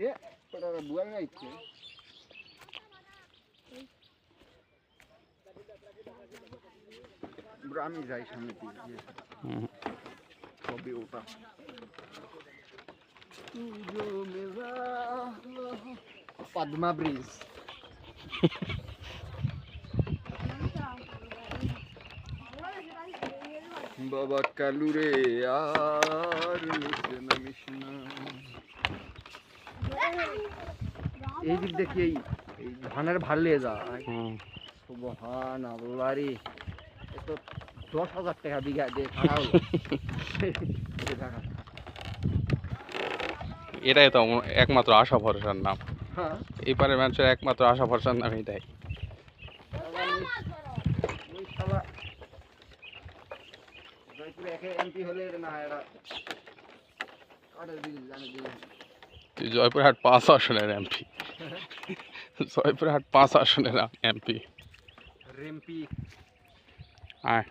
এ ওটা বুয়ার গাইছে আমি যাই সামনে দিয়ে কবে ওটা পদ্মা ব্রিজ বাবা কালু রে আর নামিস না এই দিক দেখি এই ধানের ভাল লিয়ে যা সুবহান আল্লাহ রে এত 10,000 টাকা বিঘা দিয়ে খাওয়া হলো এটাই তো একমাত্র আশা ভরসার নাম হ্যাঁ এই পারের মানুষের একমাত্র আশা ভরসার নাম এটাই জয়পুরহাট 5 আসনের এমপি জয়পুরহাট 5 আসনের এমপি রেমপি আয়